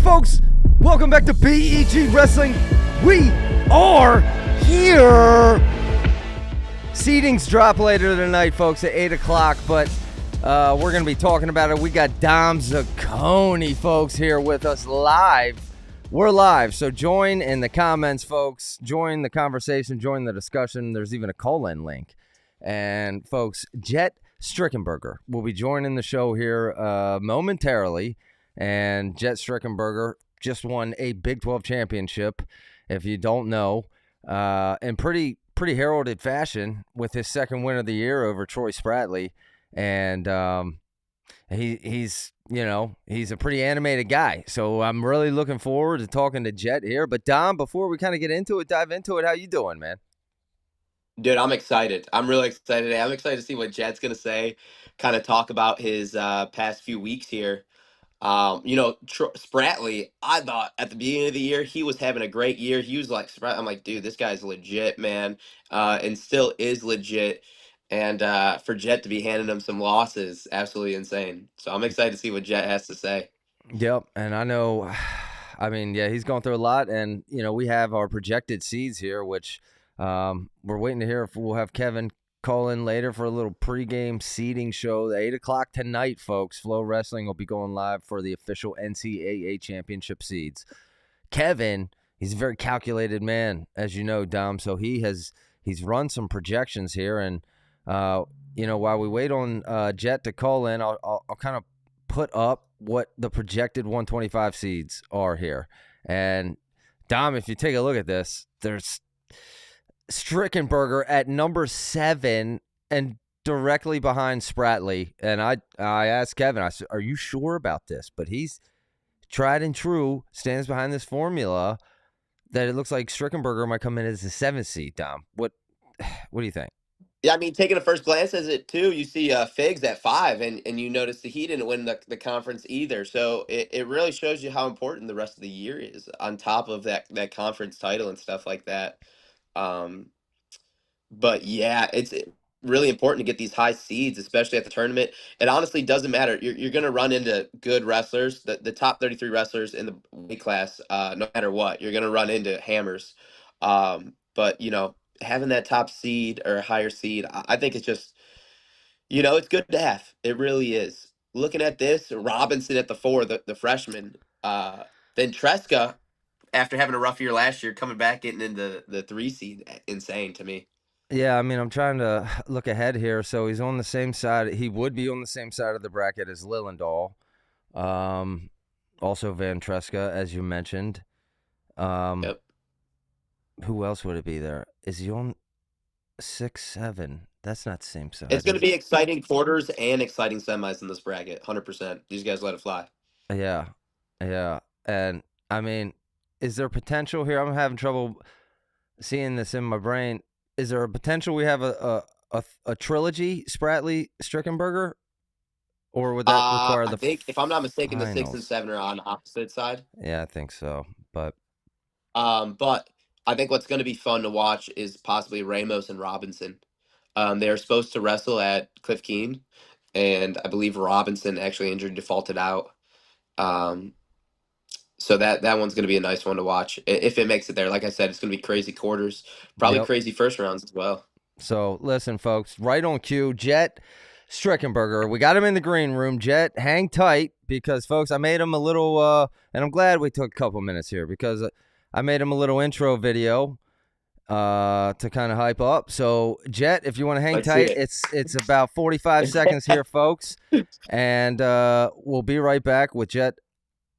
folks, welcome back to BEG Wrestling. We are here. Seedings drop later tonight, folks, at 8 o'clock, but we're going to be talking about it. We got Dom Zacconi, folks, here with us live. We're live, so join in the comments, folks. Join the conversation, join the discussion. There's even a call-in link. And, folks, Jett Strickenberger will be joining the show here momentarily. And Jett Strickenberger just won a Big 12 championship, if you don't know, in pretty heralded fashion with his second win of the year over Troy Spratley. And he's a pretty animated guy. So I'm really looking forward to talking to Jett here. But Dom, before we kind of get into it, dive into it, how you doing, man? Dude, I'm excited. I'm really excited. I'm excited to see what Jett's going to say, kind of talk about his past few weeks here. Spratley, I thought at the beginning of the year, he was having a great year. He was like, I'm like, dude, this guy's legit, man, and still is legit. And for Jett to be handing him some losses, absolutely insane. So I'm excited to see what Jett has to say. Yep, and I know, he's going through a lot, and, we have our projected seeds here, which we're waiting to hear if we'll have Kevin call in later for a little pregame seeding show. 8 o'clock tonight, folks. Flow Wrestling will be going live for the official NCAA Championship seeds. Kevin, he's a very calculated man, as you know, Dom, so he's run some projections here, and while we wait on Jett to call in, I'll kind of put up what the projected 125 seeds are here. And Dom, if you take a look at this, there's Strickenberger at number 7 and directly behind Spratley. And I asked Kevin, I said, are you sure about this? But he's tried and true, stands behind this formula that it looks like Strickenberger might come in as the 7th seed, Dom. What do you think? Yeah, I mean, taking a first glance at it, too, you see Figs at 5, and you notice that he didn't win the conference either. So it really shows you how important the rest of the year is on top of that conference title and stuff like that. But yeah, it's really important to get these high seeds, especially at the tournament. It honestly doesn't matter. You're going to run into good wrestlers, the top 33 wrestlers in the weight class, no matter what. You're going to run into hammers. But, having that top seed or higher seed, I think it's just, it's good to have. It really is. Looking at this, Robinson at the 4, the freshman, then Tresca, after having a rough year last year, coming back, getting into the 3 seed, insane to me. Yeah, I'm trying to look ahead here. So he's on the same side. He would be on the same side of the bracket as Lillendahl. Also Van Tresca, as you mentioned. Yep. Who else would it be there? Is he on 6, 7? That's not the same side. It's going to be exciting quarters and exciting semis in this bracket, 100%. These guys let it fly. Yeah. And, is there potential here? I'm having trouble seeing this in my brain. Is there a potential we have a trilogy, Spratley, Strickenberger? Or would that require I think, if I'm not mistaken, finals? the 6 and 7 are on the opposite side. Yeah, I think so. But I think what's going to be fun to watch is possibly Ramos and Robinson. They're supposed to wrestle at Cliff Keen, and I believe Robinson actually injured, defaulted out. So that one's going to be a nice one to watch if it makes it there. Like I said, it's going to be crazy quarters, probably crazy first rounds as well. So listen, folks, right on cue, Jett Strickenberger. We got him in the green room. Jett, hang tight because, folks, I made him a little, and I'm glad we took a couple minutes here because I made him a little intro video to kind of hype up. So, Jett, if you want to hang tight, it's about 45 seconds here, folks, and we'll be right back with Jett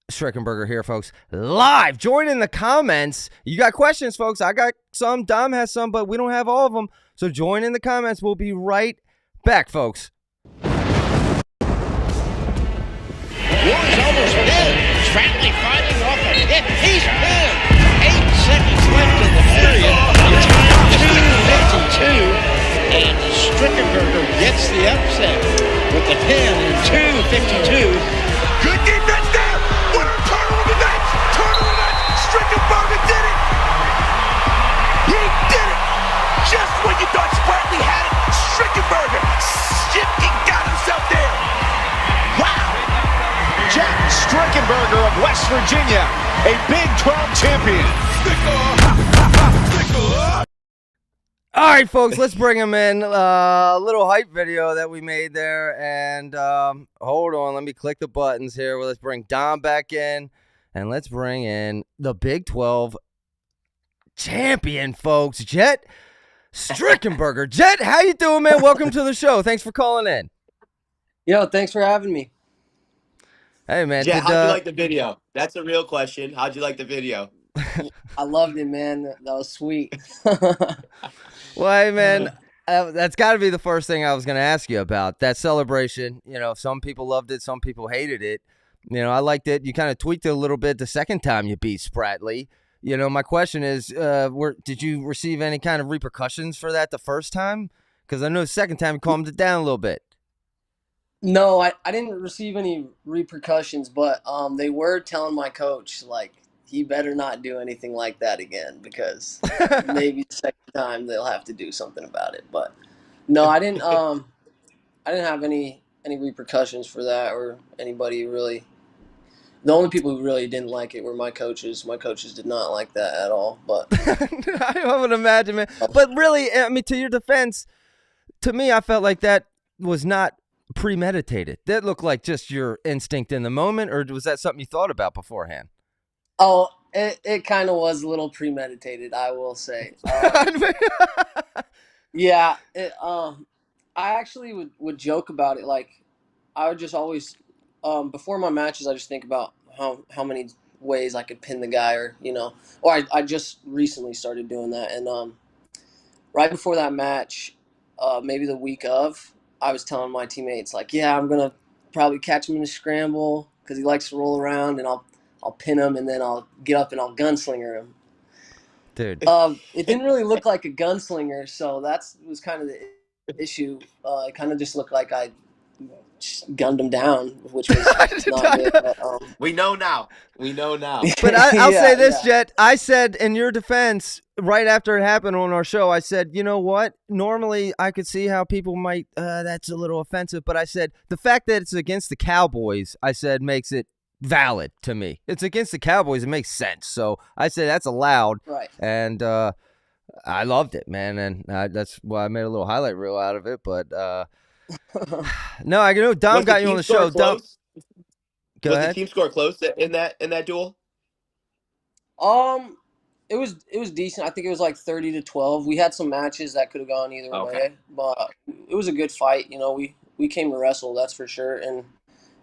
Strickenberger here, folks, live. Join in the comments. You got questions, folks. I got some. Dom has some, but we don't have all of them. So join in the comments. We'll be right back, folks. War is almost dead. Spratley fighting off a hit. He's pinned. 8 seconds left in the period. Time 2:52. And Strickenberger gets the upset with the pin in 2:52. Good defense there. What a turn on the net. Strickenberger did it. He did it. Just when you thought Spratley had it, Strickenberger got himself there. Wow. Jett Strickenberger of West Virginia, a Big 12 champion. All right, folks, let's bring him in. A little hype video that we made there. And hold on, let me click the buttons here. Well, let's bring Dom back in. And let's bring in the Big 12 champion, folks, Jett Strickenberger. Jett, how you doing, man? Welcome to the show. Thanks for calling in. Yo, thanks for having me. Hey, man. Jett, how'd you like the video? That's a real question. How'd you like the video? I loved it, man. That was sweet. Well, hey, man, that's got to be the first thing I was going to ask you about, that celebration. You know, some people loved it, some people hated it. You know, I liked it. You kind of tweaked it a little bit the second time you beat Spratley. You know, my question is, did you receive any kind of repercussions for that the first time? Because I know the second time you calmed it down a little bit. No, I didn't receive any repercussions, but they were telling my coach, like, he better not do anything like that again, because maybe the second time they'll have to do something about it. But no, I didn't have any repercussions for that, or anybody really. The only people who really didn't like it were my coaches. My coaches did not like that at all. But I would imagine, man. But really, I mean, to your defense, to me, I felt like that was not premeditated. That looked like just your instinct in the moment, or was that something you thought about beforehand? oh, it kind of was a little premeditated, I will say. Yeah, I actually would joke about it. Like, I would just always, before my matches, I just think about how many ways I could pin the guy, or I just recently started doing that. And right before that match, maybe the week of, I was telling my teammates, like, yeah, I'm gonna probably catch him in a scramble because he likes to roll around, and I'll pin him, and then I'll get up and I'll gunslinger him. Dude. It didn't really look like a gunslinger, so that was kind of the issue. It kind of just looked like I just gunned him down, which was not good. But, We know now. We know now. But I'll say this, yeah. Jett. I said in your defense, right after it happened on our show, I said, you know what? Normally, I could see how people might, that's a little offensive. But I said, the fact that it's against the Cowboys, I said, makes it valid to me. It's against the Cowboys. It makes sense. So I said, that's allowed. Right. And I loved it, man. And that's why I made a little highlight reel out of it. But no, I know Dom got you on the show. Dom, go ahead. Was the team score close in that duel? It was decent. I think it was like 30-12. We had some matches that could have gone either way, but it was a good fight. You know, we came to wrestle, that's for sure, and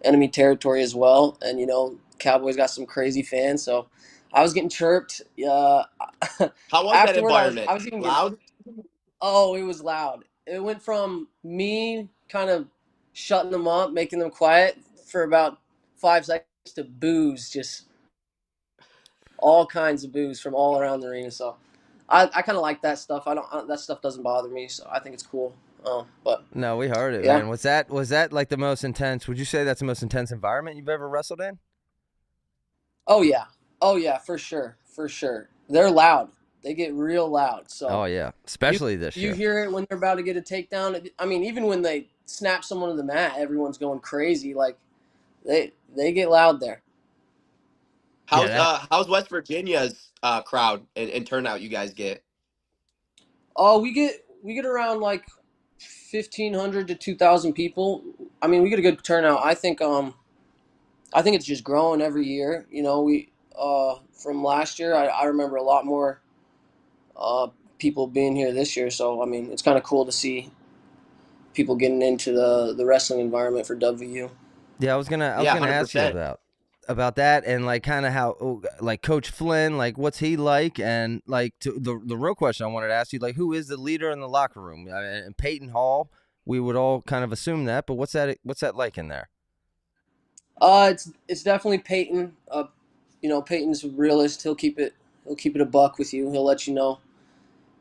enemy territory as well. And Cowboys got some crazy fans, so I was getting chirped. How was that environment? I was even loud? Oh, it was loud. It went from me kind of shutting them up, making them quiet for about 5 seconds, to boos, just all kinds of boos from all around the arena. So I kind of like that stuff. That stuff doesn't bother me, so I think it's cool. But no, we heard it, yeah. man. Was that like the most intense? Would you say that's the most intense environment you've ever wrestled in? Oh yeah, for sure. They're loud. They get real loud. So Oh yeah, especially this year. You hear it when they're about to get a takedown. I mean, even when they snap someone to the mat, everyone's going crazy. Like they get loud there. How's West Virginia's crowd and turnout you guys get? Oh, we get around like 1,500 to 2,000 people. I mean, we get a good turnout. I think it's just growing every year. We from last year, I remember a lot more people being here this year. So I mean, it's kind of cool to see people getting into the wrestling environment for WVU. Yeah, I was gonna ask you 100%. about that, and like kind of how like Coach Flynn, like what's he like, and like the real question I wanted to ask you, like who is the leader in the locker room? And Peyton Hall, we would all kind of assume that, but what's that like in there? It's definitely Peyton. Peyton's a realist. He'll keep it a buck with you. He'll let you know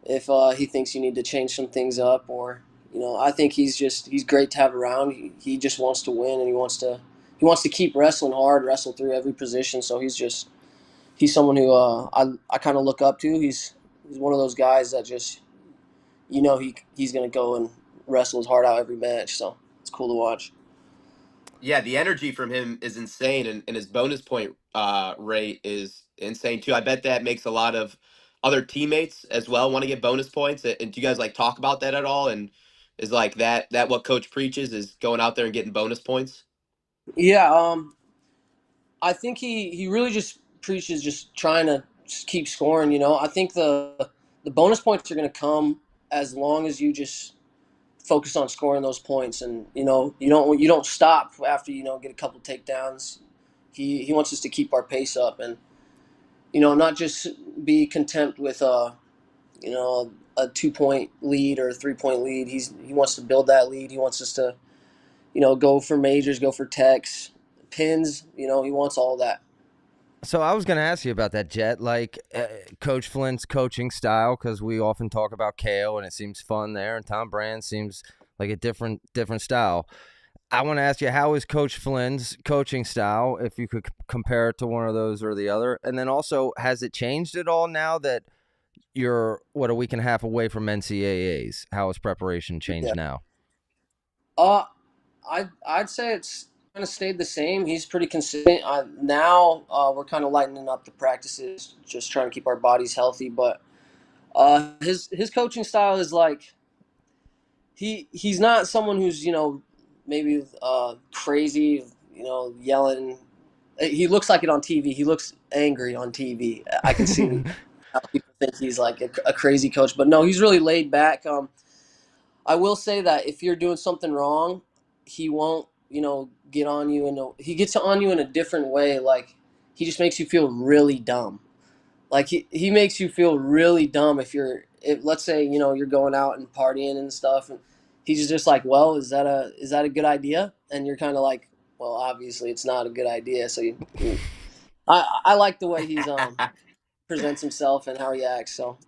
if he thinks you need to change some things up, or I think he's great to have around. He just wants to win, and he wants to keep wrestling hard, wrestle through every position. So he's someone who I kind of look up to. He's one of those guys that just he's gonna go and wrestle his heart out every match. So it's cool to watch. Yeah, the energy from him is insane, and his bonus point rate is insane too. I bet that makes a lot of other teammates as well want to get bonus points. And do you guys like talk about that at all? And is like that what coach preaches is going out there and getting bonus points? Yeah, I think he really just preaches just trying to just keep scoring. I think the bonus points are going to come as long as you just focus on scoring those points, and you don't stop after get a couple takedowns. He wants us to keep our pace up, and not just be content with a 2 point lead or a 3 point lead. He wants to build that lead. He wants us to go for majors, go for techs, pins. He wants all that. So I was going to ask you about that, Jett, like Coach Flynn's coaching style, because we often talk about Kale and it seems fun there, and Tom Brand seems like a different style. I want to ask you, how is Coach Flynn's coaching style, if you could compare it to one of those or the other? And then also, has it changed at all now that you're, a week and a half away from NCAAs? How has preparation changed now? Uh, I'd say it's kind of stayed the same. He's pretty consistent. Now we're kind of lightening up the practices, just trying to keep our bodies healthy. But his coaching style is like he's not someone who's maybe crazy, yelling. He looks like it on TV. He looks angry on TV. I can see how people think he's like a crazy coach, but no, he's really laid back. I will say that if you're doing something wrong, he won't, get on you, and he gets on you in a different way. Like he just makes you feel really dumb. Like he makes you feel really dumb if let's say you're going out and partying and stuff, and he's just like, well, is that a good idea? And you're kind of like, well, obviously it's not a good idea. So I like the way he's presents himself and how he acts. So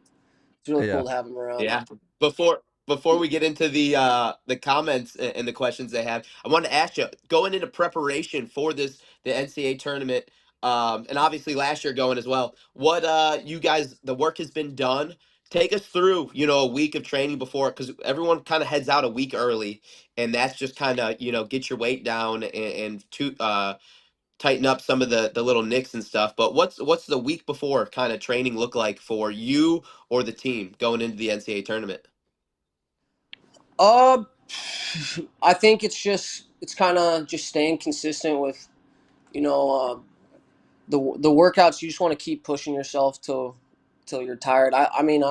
it's really Yeah. cool to have him around. Yeah. Before we get into the comments and the questions they have, I wanted to ask you, going into preparation for the NCAA tournament, and obviously last year going as well. What you guys, the work has been done. Take us through, a week of training before, because everyone kind of heads out a week early, and that's just kind of, get your weight down and to tighten up some of the little nicks and stuff. But what's the week before kind of training look like for you or the team going into the NCAA tournament? Uh, I think it's kind of just staying consistent with you know the workouts. You just want to keep pushing yourself till you're tired. I mean,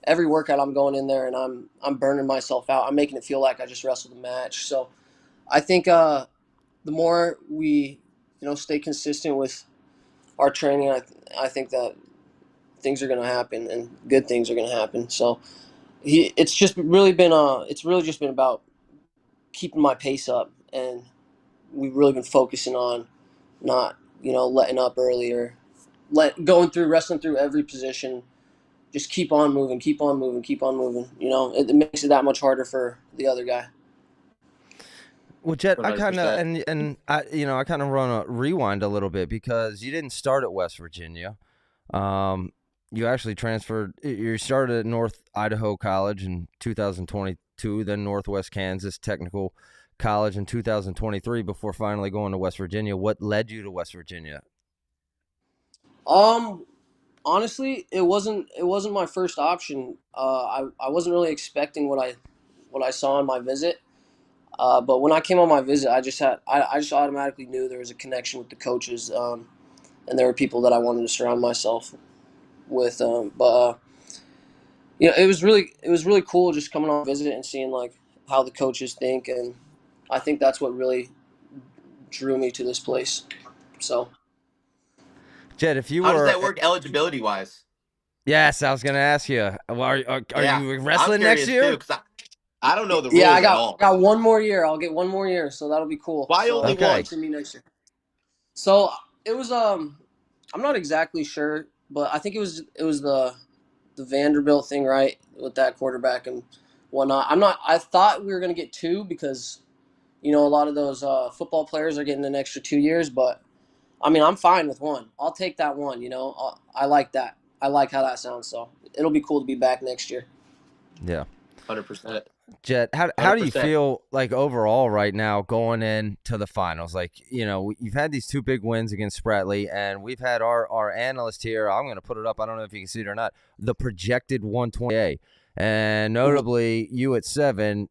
every workout I'm going in there and I'm burning myself out. I'm making it feel like I just wrestled a match. So I think the more we stay consistent with our training, I think that things are going to happen and good things are going to happen. So it's really just been about keeping my pace up, and we've really been focusing on not letting up earlier, going through wrestling through every position. Just keep on moving, keep on moving, keep on moving. It makes it that much harder for the other guy. Well, Jett, I kind of 100%. and I kind of run a rewind a little bit, because you didn't start at West Virginia. You actually transferred. You started at North Idaho College in 2022, then Northwest Kansas Technical College in 2023, before finally going to West Virginia. What led you to West Virginia? Um, Honestly, it wasn't my first option. I wasn't really expecting what I saw on my visit. But when I came on my visit, I just automatically knew there was a connection with the coaches, and there were people that I wanted to surround myself with. But it was really cool just coming on visit and seeing like how the coaches think, and I think that's what really drew me to this place. So Jett, if you How does were, that work eligibility wise? yes, I was going to ask you. Well, are Yeah, you I'm wrestling next curious too, year? because I don't know the yeah, I rules at got all. got one more year. I'll get one more year, so that'll be cool. Why So only you'll get Okay. one? to see me next year. So it was I'm not exactly sure, but I think it was the Vanderbilt thing, right, with that quarterback and whatnot. I thought we were gonna get two because a lot of those football players are getting an extra 2 years, but I mean I'm fine with one. I'll take that one. I like that. I like how that sounds. So it'll be cool to be back next year. Yeah. 100%. Jett, how do you 100%. feel like overall right now going into the finals? Like, you've had these two big wins against Spratley, and we've had our analyst here. I'm going to put it up. I don't know if you can see it or not. The projected 120A, and notably you at 7,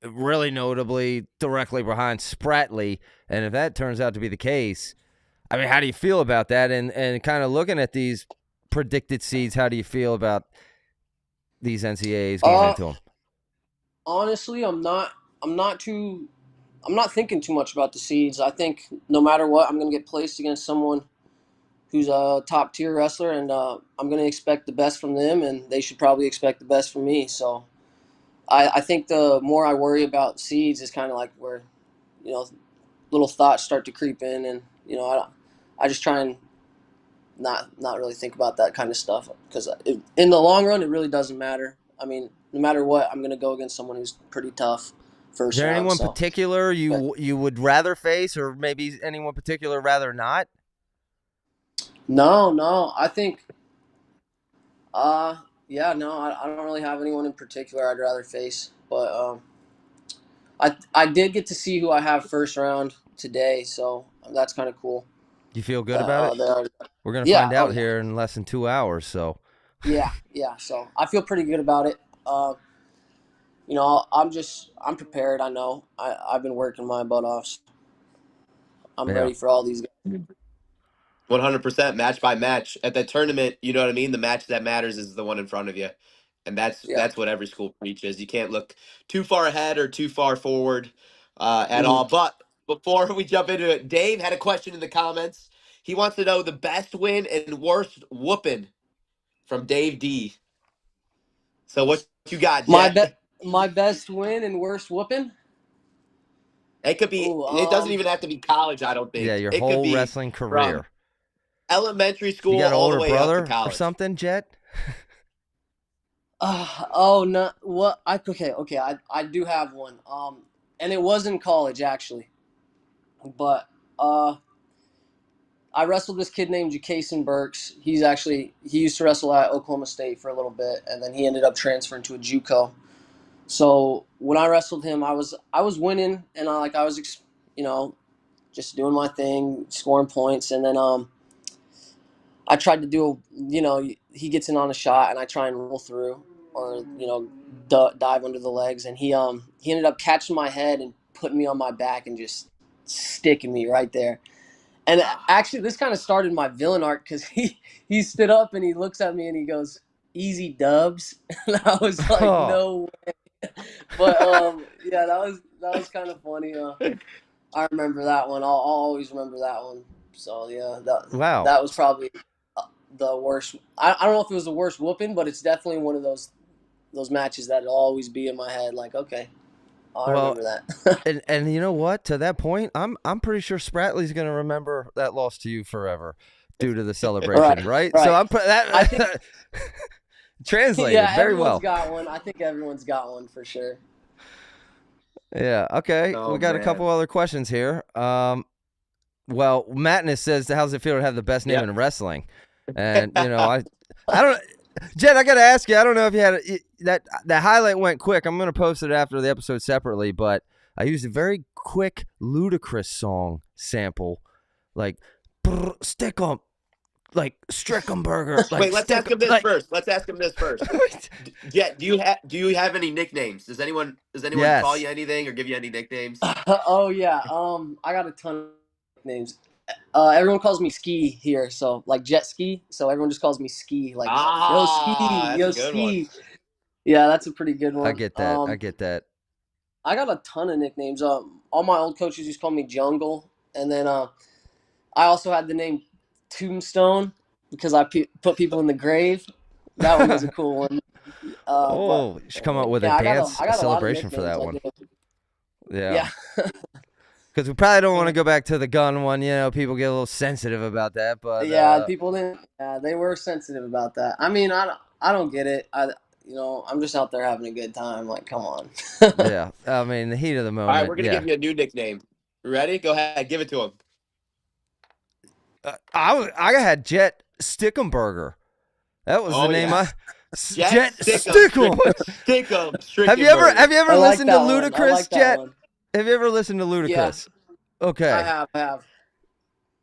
really notably directly behind Spratley. And if that turns out to be the case, I mean, how do you feel about that? And kind of looking at these predicted seeds, how do you feel about these NCAAs going into them? Honestly, I'm not thinking too much about the seeds. I think no matter what, I'm going to get placed against someone who's a top tier wrestler, and I'm going to expect the best from them, and they should probably expect the best from me. So I think the more I worry about seeds is kind of like where, little thoughts start to creep in, and I just try and not really think about that kind of stuff, because in the long run, it really doesn't matter. I mean, no matter what, I'm going to go against someone who's pretty tough first Is there round. anyone So. particular you would rather face, or maybe anyone particular rather not? No, I think, yeah, no, I don't really have anyone in particular I'd rather face, but I did get to see who I have first round today, so that's kind of cool. Do you feel good about it? We're gonna Yeah, find out here in less than 2 hours. So. Yeah. So I feel pretty good about it. I'm prepared. I know. I've been working my butt off. I'm ready for all these guys. 100% match by match at that tournament. You know what I mean? The match that matters is the one in front of you, and that's what every school preaches. You can't look too far ahead or too far forward at all. But before we jump into it, Dave had a question in the comments. He wants to know the best win and worst whooping from Dave D. So what you got, Jett? My best win and worst whooping. It could be. It doesn't even have to be college. I don't think. Yeah, your it could whole be wrestling from career. elementary You school got an all the older way up to brother college. or something, Jett? Oh no! What? Okay. I do have one. And it was in college actually, but I wrestled this kid named Jason Burks. He used to wrestle at Oklahoma State for a little bit, and then he ended up transferring to a JUCO. So when I wrestled him, I was winning, and I was just doing my thing, scoring points, and then I tried to do he gets in on a shot, and I try and roll through, or dive under the legs, and he ended up catching my head and putting me on my back and just sticking me right there. And actually, this kind of started my villain arc, because he stood up and he looks at me and he goes, "Easy dubs," and I was like, "No way." But yeah, that was kind of funny. I remember that one. I'll always remember that one. So yeah, that was probably the worst. I don't know if it was the worst whooping, but it's definitely one of those matches that'll always be in my head. Like, okay, I remember that. and you know what? To that point, I'm pretty sure Spratley's going to remember that loss to you forever due to the celebration, right? So I'm I think, translated very well. Everyone's got one. I think everyone's got one for sure. Yeah. Okay. We got a couple other questions here. Well, Mattness says, "How's it feel to have the best name in wrestling?" And I don't. Jett, I got to ask you. I don't know if you had that highlight went quick. I'm going to post it after the episode separately, but I used a very quick Ludacris song sample, like stick 'em, like Strickenberger. Like, wait, let's ask him this first. Let's ask him this first. Jett, do you have any nicknames? Does anyone call you anything or give you any nicknames? Oh yeah. I got a ton of nicknames. Everyone calls me Ski here, so like jet ski. So everyone just calls me Ski, like yo Ski. One. Yeah, that's a pretty good one. I get that. I got a ton of nicknames. All my old coaches used to call me Jungle, and then I also had the name Tombstone because I put people in the grave. That one was a cool one. You should come up with a dance celebration for that one. Yeah. Because we probably don't want to go back to the gun one. People get a little sensitive about that. But people didn't. Yeah, they were sensitive about that. I mean, I don't get it. I'm just out there having a good time. Like, come on. Yeah, I mean, the heat of the moment. All right, we're gonna give you a new nickname. Ready? Go ahead, give it to him. I had Jett Strickenberger. That was the name. Jett Jet Stickle. Strickenberger. Have you I ever like listened to that one. I Ludacris, like that Jet? one. Have you ever listened to Yeah, Ludacris? I Okay. have. I have.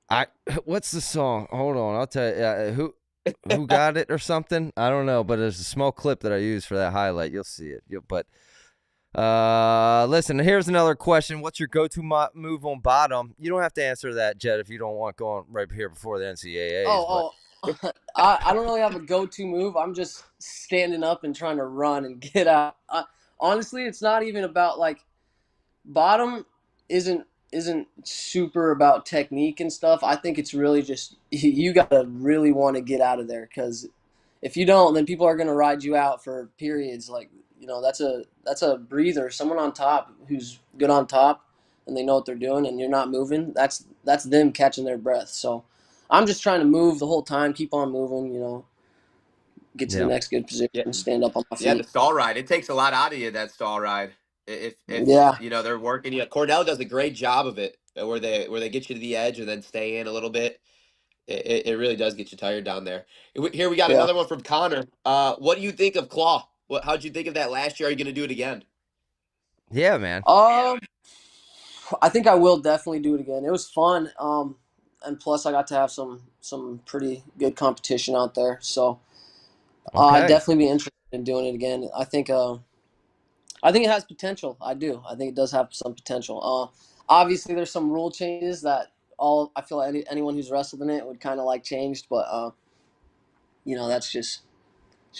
I what's the song? Hold on, I'll tell you. Who got it or something? I don't know, but there's a small clip that I use for that highlight. You'll see it. But listen, here's another question. What's your go-to move on bottom? You don't have to answer that, Jet, if you don't want going right here before the NCAAs. But I don't really have a go-to move. I'm just standing up and trying to run and get out. Honestly, it's not even about like bottom isn't super about technique and stuff. I think it's really just you got to really want to get out of there because if you don't, then people are going to ride you out for periods. Like that's a breather. Someone on top who's good on top and they know what they're doing, and you're not moving. That's them catching their breath. So I'm just trying to move the whole time, keep on moving. Get to the yeah, next good Yeah, position, stand up on my yeah. The feet. stall ride. It takes a lot out of you. That stall ride. If Yeah, they're working you. Cornell does a great job of it, where they get you to the edge and then stay in a little bit. It really does get you tired down there. Here we got yeah. another one from Connor. What do you think of Claw? How'd you think of that last year? Are you going to do it again? yeah, man. Um, I think I will definitely do it again. It was fun. And plus I got to have some pretty good competition out there. So I'd Okay. definitely be interested in doing it again. I think it has potential. I do. I think it does have some potential. Obviously there's some rule changes that I feel like anyone who's wrestled in it would kind of like changed, but that's just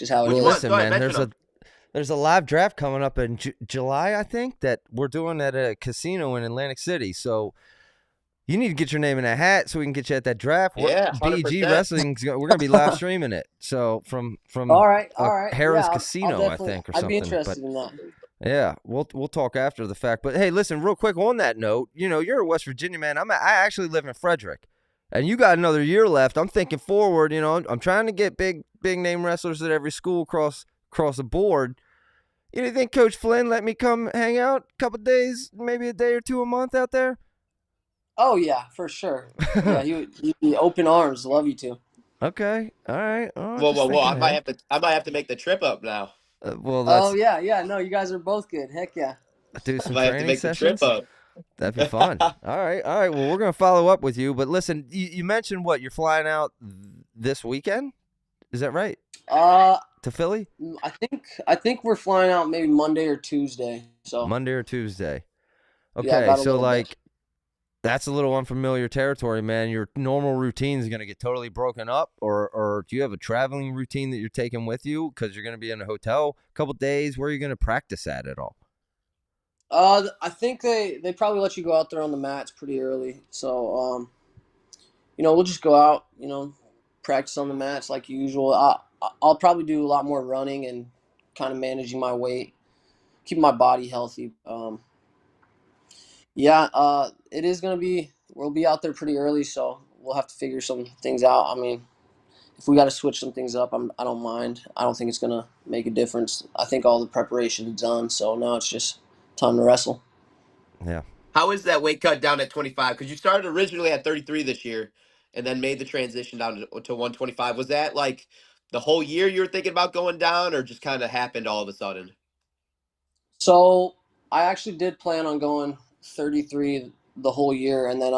how it Which is. ones? Go Listen, ahead, man. mention them. There's a live draft coming up in July, I think, that we're doing at a casino in Atlantic City. So you need to get your name in a hat so we can get you at that draft. Yeah, BG 100%. Wrestling, we're gonna be live streaming it. So from All right, all right. Harrah's Yeah, I'll Casino, I definitely. think, or I'd be something. But interested in that. yeah, we'll talk after the fact. But hey, listen, real quick on that note, you're a West Virginia man. I actually live in Frederick, and you got another year left. I'm thinking forward. I'm trying to get big name wrestlers at every school across the board. You don't think Coach Flynn let me come hang out a couple days, maybe a day or two a month out there? Oh yeah, for sure. Yeah, he'd be open arms. Love you to. Okay, all right. Oh, Whoa, just whoa, whoa! thinking I might ahead. have to make the trip up now. Well, Oh that's yeah, yeah. No, you guys are both good. Heck yeah. do I some might have to training make the trip sessions. up. That'd be fun. All right. Well, we're gonna follow up with you. But listen, you mentioned what you're flying out this weekend. Is that right? Uh, To Philly, I think we're flying out maybe Monday or Tuesday. So Monday or Tuesday. yeah, I Okay, got a so little bit. like that's a little unfamiliar territory, man. Your normal routine is gonna get totally broken up, or do you have a traveling routine that you're taking with you because you're gonna be in a hotel a couple days? Where are you gonna practice at all? I think they probably let you go out there on the mats pretty early. So we'll just go out. Practice on the mats like usual. I'll probably do a lot more running and kind of managing my weight, keeping my body healthy. Yeah, it is gonna be. We'll be out there pretty early, so we'll have to figure some things out. I mean, if we got to switch some things up, I don't mind. I don't think it's gonna make a difference. I think all the preparation's done, so now it's just time to wrestle. Yeah. How is that weight cut down at 25? Because you started originally at 33 this year, and then made the transition down to 125. Was that like the whole year you were thinking about going down, or just kind of happened all of a sudden? So I actually did plan on going 33 the whole year, and then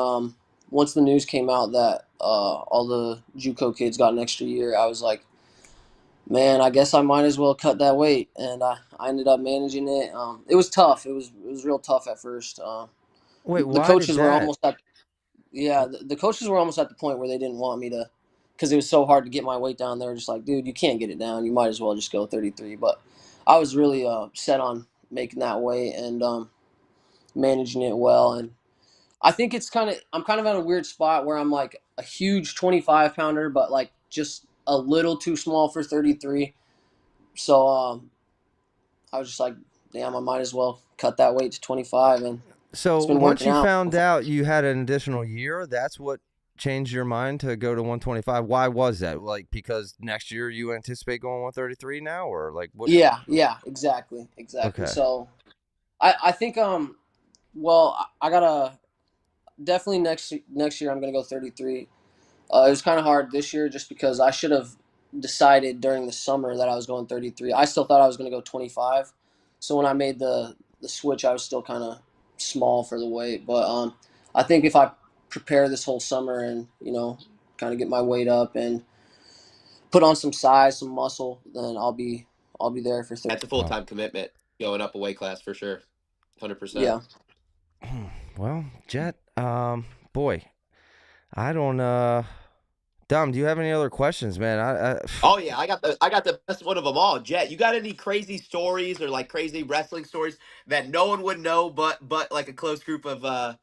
once the news came out that all the JUCO kids got an extra year, I was like, man, I guess I might as well cut that weight, and I ended up managing it. It was tough. It was real tough at first. Wait, The why did coaches were that? almost at the coaches were almost at the point where they didn't want me to, because it was so hard to get my weight down. They were just like, dude, you can't get it down. You might as well just go 33. But I was really set on making that weight and managing it well. And I think I'm kind of at a weird spot where I'm like a huge 25 pounder, but like just a little too small for 33. So I was just like, damn, I might as well cut that weight to 25, and So it's been once working you out. found out you had an additional year, that's what changed your mind to go to 125. Why was that? Like because next year you anticipate going 133 now, or like what? Yeah, exactly. Okay. So I think well, I gotta definitely next year I'm gonna go 33. It was kind of hard this year just because I should have decided during the summer that I was going 33. I still thought I was going to go 25. So when I made the switch, I was still kind of small for the weight. But I think if I prepare this whole summer and, kind of get my weight up and put on some size, some muscle, then I'll be there for 30. That's a full-time commitment, going up a weight class for sure. 100%. Yeah. Well, Jett, boy, I don't Dom, do you have any other questions, man? Oh yeah, I got the best one of them all. Jett, you got any crazy stories or like crazy wrestling stories that no one would know but like a close group of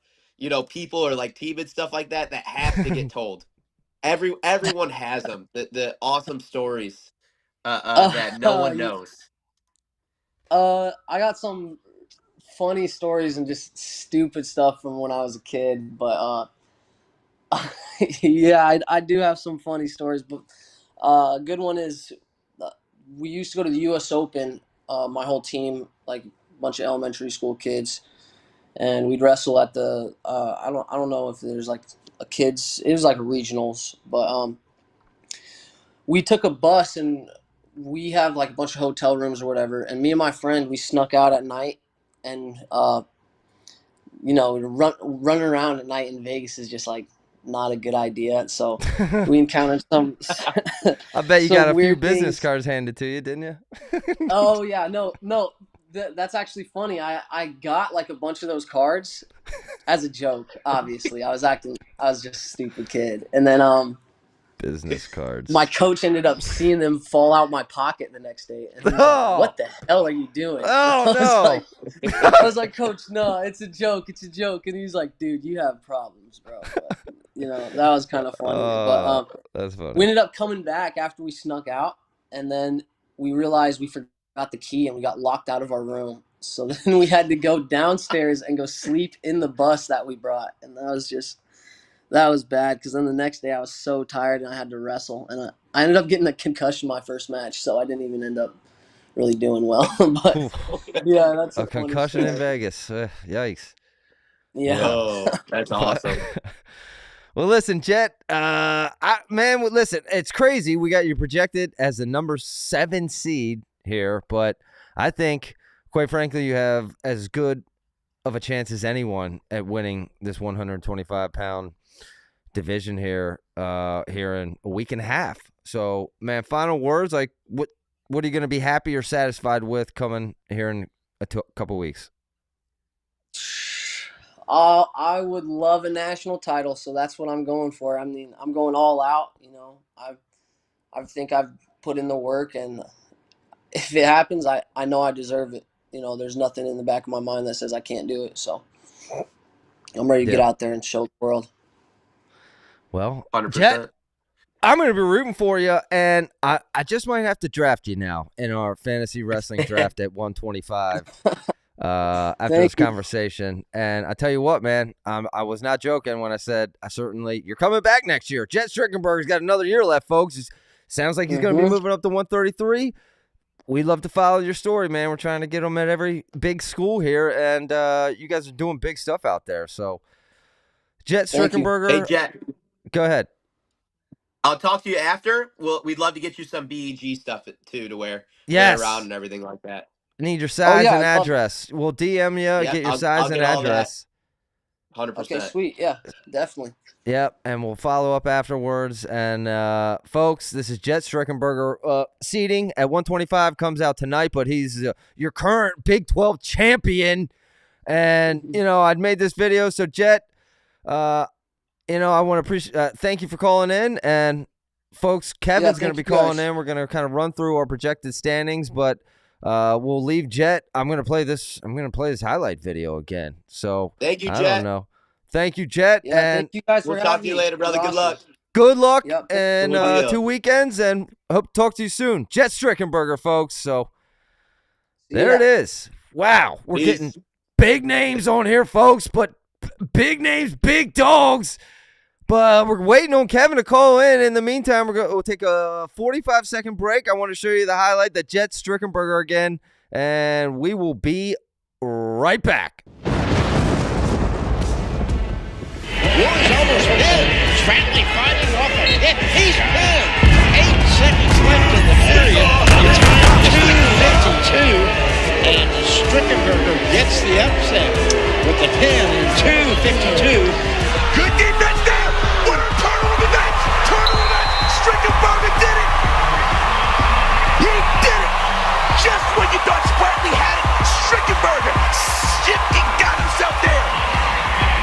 people or like team and stuff like that have to get told? Everyone has them. The awesome stories that no one knows. I got some funny stories and just stupid stuff from when I was a kid, but yeah, I do have some funny stories, but a good one is we used to go to the U.S. Open, my whole team, like a bunch of elementary school kids, and we'd wrestle at the I don't know if there's like a kids, it was like regionals, but we took a bus and we have like a bunch of hotel rooms or whatever, and me and my friend, we snuck out at night, and running around at night in Vegas is just like not a good idea. So we encountered some. I bet you got a few business things. cards handed to you, didn't you? Oh yeah, no, that's actually funny. I got like a bunch of those cards as a joke. Obviously, I was just a stupid kid, and then business cards. my coach ended up seeing them fall out my pocket the next day, and he's like, "What the hell are you doing?" Oh I was like, "Coach, no, it's a joke. It's a joke." And he's like, "Dude, you have problems, bro." But, that was kind of funny. But that's funny. we ended up coming back after we snuck out, and then we realized we forgot the key and we got locked out of our room. So then we had to go downstairs and go sleep in the bus that we brought, and that was bad because then the next day I was so tired and I had to wrestle, and I ended up getting a concussion my first match, so I didn't even end up really doing well. But yeah, that's a concussion in Vegas. Yikes. Yeah. Oh, that's awesome. Well, listen, Jett, listen, it's crazy. We got you projected as the number 7 seed here, but I think, quite frankly, you have as good of a chance as anyone at winning this 125-pound division here in a week and a half. So, man, final words, like what are you going to be happy or satisfied with coming here in a couple weeks? I would love a national title, so that's what I'm going for. I mean, I'm going all out. I think I've put in the work, and if it happens, I know I deserve it. There's nothing in the back of my mind that says I can't do it. So I'm ready to get out there and show the world. Well, 100%. Jett, I'm going to be rooting for you, and I just might have to draft you now in our fantasy wrestling draft at 125 after this conversation. And I tell you what, man, I was not joking when I said you're coming back next year. Jett Strickenberger's got another year left, folks. It sounds like he's going to be moving up to 133. We'd love to follow your story, man. We're trying to get him at every big school here, and you guys are doing big stuff out there. So, Jett Strickenberger. Hey, Jett. Go ahead. I'll talk to you after. We'd love to get you some BEG stuff too to wear around and everything like that. I need your size and address. We'll DM you, get your size and address. 100%. Okay, sweet. Yeah, definitely. Yep, and we'll follow up afterwards. And, folks, this is Jett Strickenberger. Seeding at 125 comes out tonight, but he's your current Big 12 champion. And, I'd made this video. So, Jett, I want to appreciate thank you for calling in. And, folks, Kevin's going to be calling in. We're going to kind of run through our projected standings, but we'll leave Jett. I'm going to play this highlight video again. So, thank you, Jett. I don't know. Thank you, Jett. Yeah, and thank you guys for we'll talk to you later, brother. Good luck. Good luck Yep. and 2 weekends, and hope to talk to you soon. Jett Strickenberger, folks. So there it is. Wow. We're getting big names on here, folks, but big names, big dogs. But we're waiting on Kevin to call in. In the meantime, we'll take a 45-second break. I want to show you the highlight that Jett Strickenberger again, and we will be right back. War's almost in. Stratton fighting off a hit. He's pinned. 8 seconds left. the upset with the pin in 2:52. Good defense there. Winner, Turner on the net. Turner on the net. Strickenberger did it. He did it. Just when you thought Spratley had it, Strickenberger got himself there.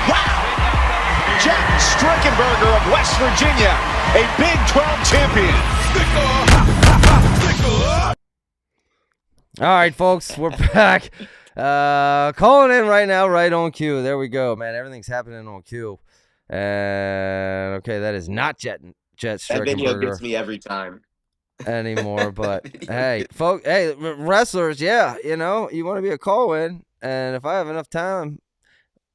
Wow. Jett Strickenberger of West Virginia, a Big 12 champion. All right, folks, we're back. Calling in right now, right on cue. There we go, man. Everything's happening on cue. And okay, that is not Jett That video Strickenberger gets me every time. anymore. But hey, folks, hey, wrestlers, yeah, you know, you want to be a call-in, and if I have enough time,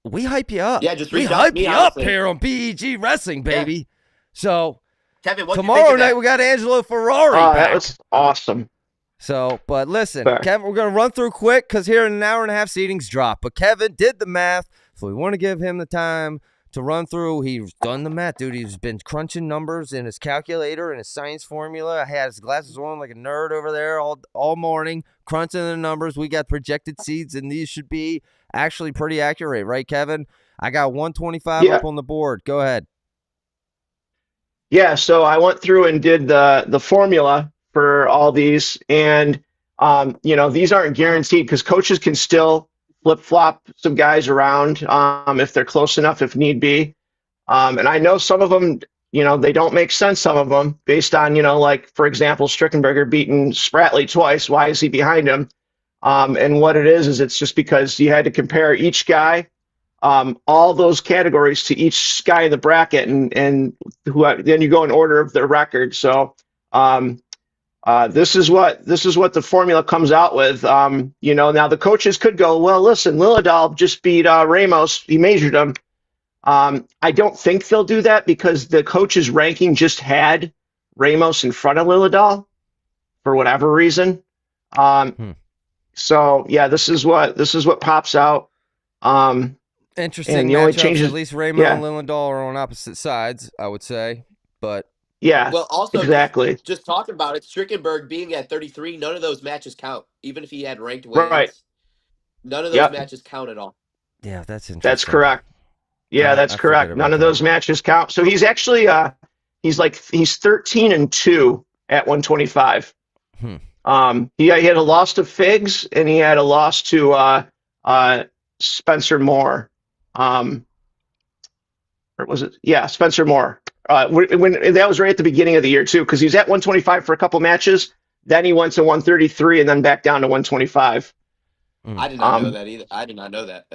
we hype you up. Yeah, just we reach out to hype me, you honestly. up here on BEG Wrestling, baby. Yeah. So Kevin, what tomorrow night we got Angelo Ferrari back. That was awesome. So, but listen, Fair. Kevin, we're going to run through quick because here in an hour and a half, seedings drop. But Kevin did the math, so we want to give him the time to run through. He's done the math, dude. He's been crunching numbers in his calculator and his science formula. I had his glasses on like a nerd over there all morning, crunching the numbers. We got projected seeds, and these should be actually pretty accurate, right, Kevin? I got 125 up on the board. Go ahead. Yeah, so I went through and did the formula for all these, and these aren't guaranteed because coaches can still flip-flop some guys around if they're close enough, if need be. And I know some of them, they don't make sense, some of them, based on, like, for example, Strickenberger beating Spratley twice. Why is he behind him? And what it is it's just because you had to compare each guy, all those categories to each guy in the bracket, and then you go in order of their record. So this is what the formula comes out with. Now the coaches could go, well, listen, Lillidahl just beat Ramos. He measured him. I don't think they'll do that because the coaches' ranking just had Ramos in front of Lillidahl for whatever reason. So yeah, this is what pops out. Interesting. And the only matchups. changes, At least Raymond and Lillidahl are on opposite sides, I would say. But yeah, Well, also, exactly. just talking about it, Strickenberg being at 33, none of those matches count. Even if he had ranked weigh-ins, Right. nnone of those matches count at all. yeah, that's interesting. That's correct. Yeah, that's I correct. forget None about of that. those matches count. So he's actually he's 13-2 at 125. He had a loss to Figs and he had a loss to Spencer Moore. Or was it? Yeah, Spencer Moore. When that was right at the beginning of the year too, because he was at 125 for a couple matches. Then he went to 133 and then back down to 125. I did not know that either. I did not know that.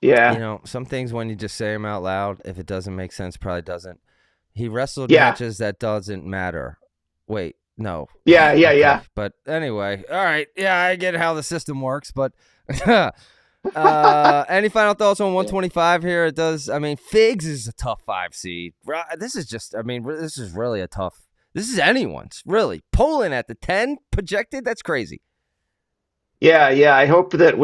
Yeah. Some things when you just say them out loud, if it doesn't make sense, probably doesn't. He wrestled matches that doesn't matter. Wait, no. Yeah. But anyway, all right. Yeah, I get how the system works, but any final thoughts on 125 here? It does. I mean, Figs is a tough 5 seed. This is just, this is really a tough. This is anyone's, really. Poland at the 10 projected? That's crazy. Yeah. I hope that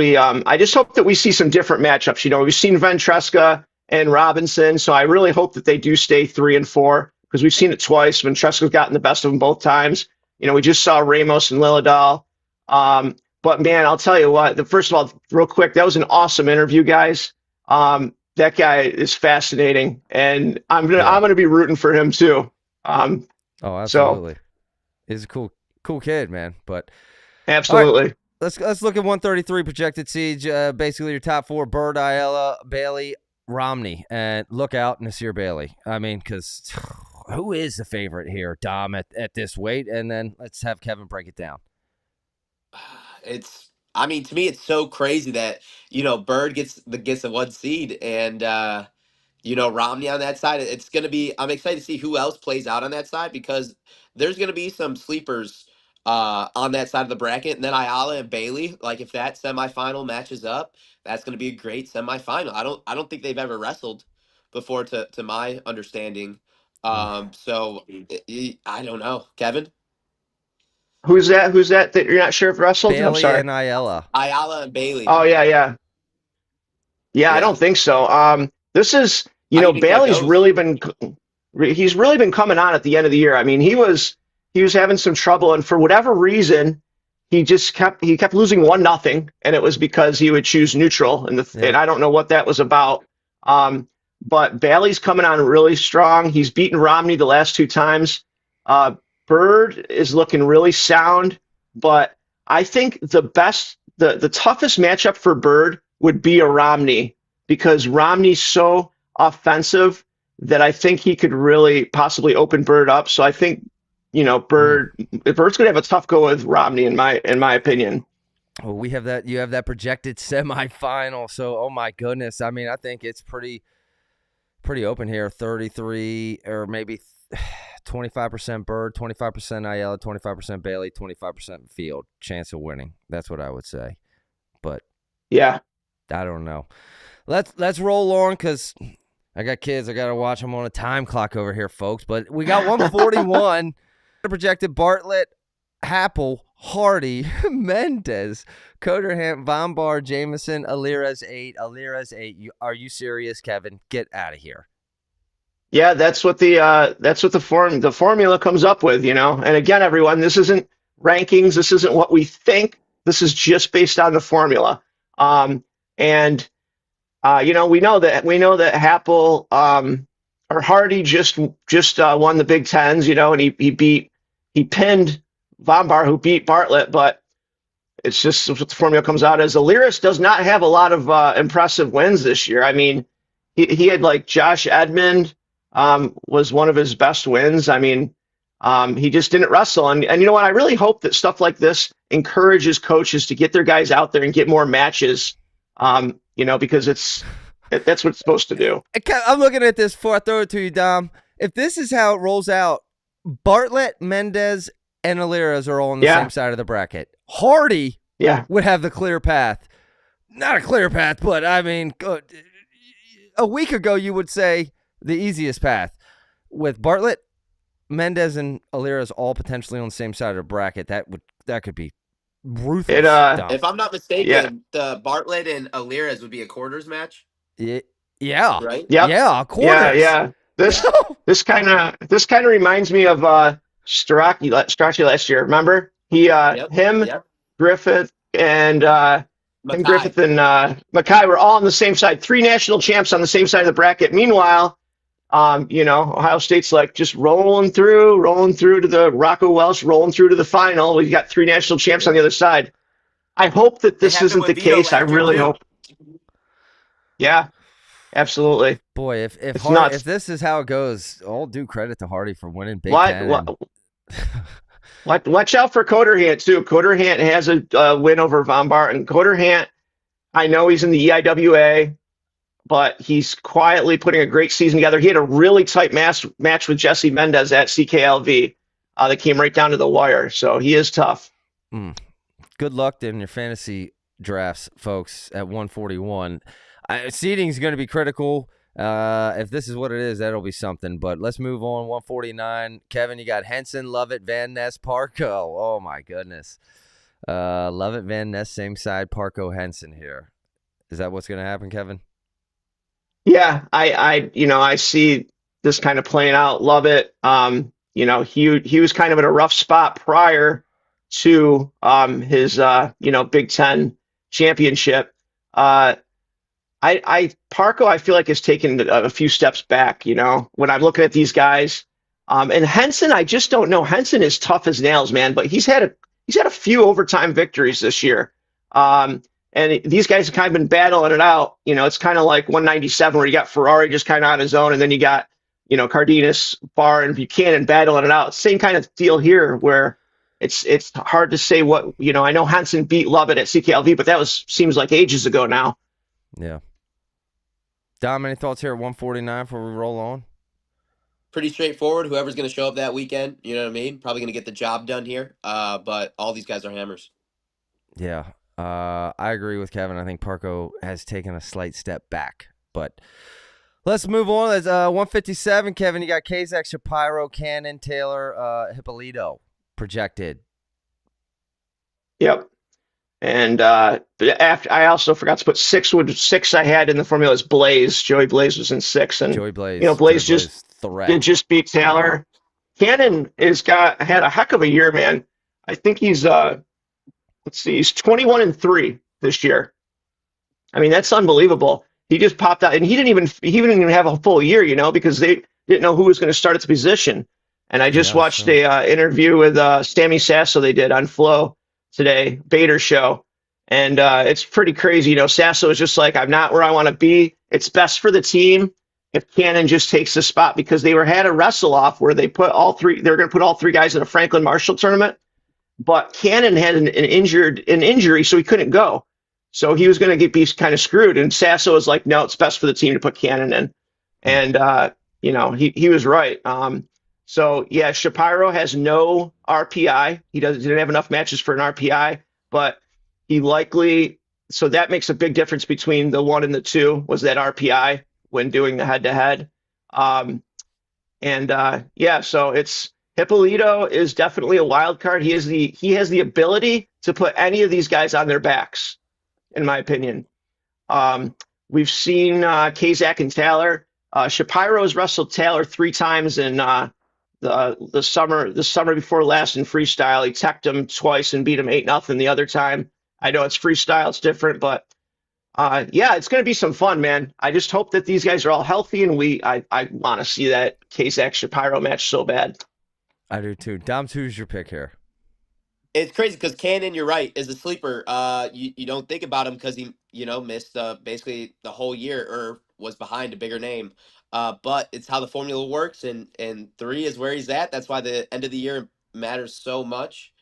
I just hope that we see some different matchups. We've seen Ventresca and Robinson, so I really hope that they do stay 3 and 4 because we've seen it twice. Ventresca's gotten the best of them both times. We just saw Ramos and Lillidahl. But man, I'll tell you what. First of all, real quick, that was an awesome interview, guys. That guy is fascinating, and I'm gonna be rooting for him too. Oh, absolutely. He's a cool kid, man. But absolutely. Right, let's look at 133 projected seeds. Basically, your top 4: Bird, Ayala, Bailey, Romney, and look out, Nasir Bailey. Because who is the favorite here, Dom, at this weight? And then let's have Kevin break it down. To me, it's so crazy that, Bird gets the 1 seed and, Romney on that side. I'm excited to see who else plays out on that side because there's going to be some sleepers on that side of the bracket. And then Ayala and Bailey, like if that semifinal matches up, that's going to be a great semifinal. I don't think they've ever wrestled before to my understanding. So I don't know. Kevin? Who's that you're not sure if wrestled? Bailey I'm sorry. and Ayala. Ayala and Bailey. Oh, yeah. Yeah, I don't think so. This is, Bailey's really been coming on at the end of the year. He was having some trouble, and for whatever reason, he kept losing 1-0, and it was because he would choose neutral, and I don't know what that was about. But Bailey's coming on really strong. He's beaten Romney the last 2 times. Bird is looking really sound, but I think the toughest matchup for Bird would be a Romney, because Romney's so offensive that I think he could really possibly open Bird up. So I think, Bird's going to have a tough go with Romney in my opinion. Well, we have that. You have that projected semifinal. So, oh my goodness. I mean, I think it's pretty open here. 33 or maybe 25% Bird, 25% Ayala, 25% Bailey, 25% Field chance of winning. That's what I would say. But yeah, I don't know. Let's roll on, because I got kids. I got to watch them on a time clock over here, folks. But we got 141 projected: Bartlett, Happel, Hardy, Mendez, Coderhant, Vombar, Jameson, Alira's 8. Are you serious, Kevin? Get out of here. Yeah, that's what the formula comes up with, And again, everyone, this isn't rankings. This isn't what we think. This is just based on the formula. We know that Happel or Hardy just won the Big Tens, and he pinned Vombar, who beat Bartlett, but it's just what the formula comes out as. Aliris does not have a lot of impressive wins this year. I mean, he had like Josh Edmond was one of his best wins. I mean, he just didn't wrestle. And you know what? I really hope that stuff like this encourages coaches to get their guys out there and get more matches, because that's what it's supposed to do. I'm looking at this before I throw it to you, Dom. If this is how it rolls out, Bartlett, Mendez, and Alira's are all on the same side of the bracket. Hardy would have the clear path. Not a clear path, but I mean, a week ago you would say the easiest path. With Bartlett, Mendez, and Alira's all potentially on the same side of the bracket, that could be ruthless. If I'm not mistaken, the Bartlett and Alira's would be a quarters match. Yeah. Right? Yep. Yeah, quarters. Yeah. This kind of reminds me of Strachey last year. Remember? Griffith and Griffith and Mackay were all on the same side. 3 national champs on the same side of the bracket. Meanwhile, Ohio State's like just rolling through to the Rocco Welsh, rolling through to the final. We got 3 national champs on the other side. I hope that this isn't the case. I really hope. Yeah, absolutely. Boy, if this is how it goes, all due credit to Hardy for winning Big Ten. Watch out for Coderhant too. Coderhant has a win over Vombar, and Coderhant, I know he's in the EIWA, but he's quietly putting a great season together. He had a really tight match with Jesse Mendez at CKLV that came right down to the wire. So he is tough. Good luck in your fantasy drafts, folks, at 141. Seeding is going to be critical. If this is what it is, that'll be something. But let's move on. 149. Kevin, you got Henson, Lovett, Van Ness, Parco. Oh, my goodness. Lovett, Van Ness, same side, Parco, Henson here. Is that what's going to happen, Kevin? Yeah, I see this kind of playing out. Lovett, he was kind of in a rough spot prior to his Big Ten championship. Parco, I feel like, has taken a few steps back, when I'm looking at these guys. And Henson, I just don't know. Henson is tough as nails, man, but he's had a few overtime victories this year. And these guys have kind of been battling it out. It's kind of like 197 where you got Ferrari just kind of on his own, and then you got, Cardenas, Barr, and Buchanan battling it out. Same kind of deal here where it's hard to say what, I know Henson beat Lovett at CKLV, but seems like ages ago now. Yeah. Dom, any thoughts here at 149 before we roll on? Pretty straightforward. Whoever's going to show up that weekend, you know what I mean? Probably going to get the job done here. But all these guys are hammers. Yeah. I agree with Kevin. I think Parco has taken a slight step back. But let's move on. It's 157. Kevin, you got Kazak, Shapiro, Cannon, Taylor, Hippolito projected. Yep. And after, I also forgot to put 6 I had in the formula is Blaze. Joey Blaze was in 6. And Joey Blaze. Blaze just beat Taylor. Cannon had a heck of a year, man. I think he's let's see, he's 21-3 this year. I mean, that's unbelievable. He just popped out, and he didn't even have a full year, because they didn't know who was going to start at the position. And I just Yeah, watched sure. a interview with Sammy Sasso they did on Flow today, Bader show, and it's pretty crazy. Sasso is just like, I'm not where I want to be. It's best for the team if Cannon just takes the spot, because they had a wrestle off where they put all three. They're going to put all three guys in a Franklin Marshall tournament, but Cannon had an injury, so he couldn't go. So he was going to be kind of screwed. And Sasso was like, no, it's best for the team to put Cannon in. And, he was right. So, yeah, Shapiro has no RPI. He didn't have enough matches for an RPI, but he likely – so that makes a big difference between the 1 and the 2 was that RPI when doing the head-to-head. So it's – Hippolito is definitely a wild card. He has the ability to put any of these guys on their backs, in my opinion. We've seen Kazak and Taylor. Shapiro has wrestled Taylor 3 times in the summer before last in freestyle. He teched him twice and beat him 8-0 the other time. I know it's freestyle, it's different, but it's going to be some fun, man. I just hope that these guys are all healthy, and I want to see that Kazak Shapiro match so bad. I do too. Dom, who's your pick here? It's crazy because Cannon, you're right, is a sleeper. You don't think about him because he missed basically the whole year or was behind a bigger name. But it's how the formula works, and 3 is where he's at. That's why the end of the year matters so much.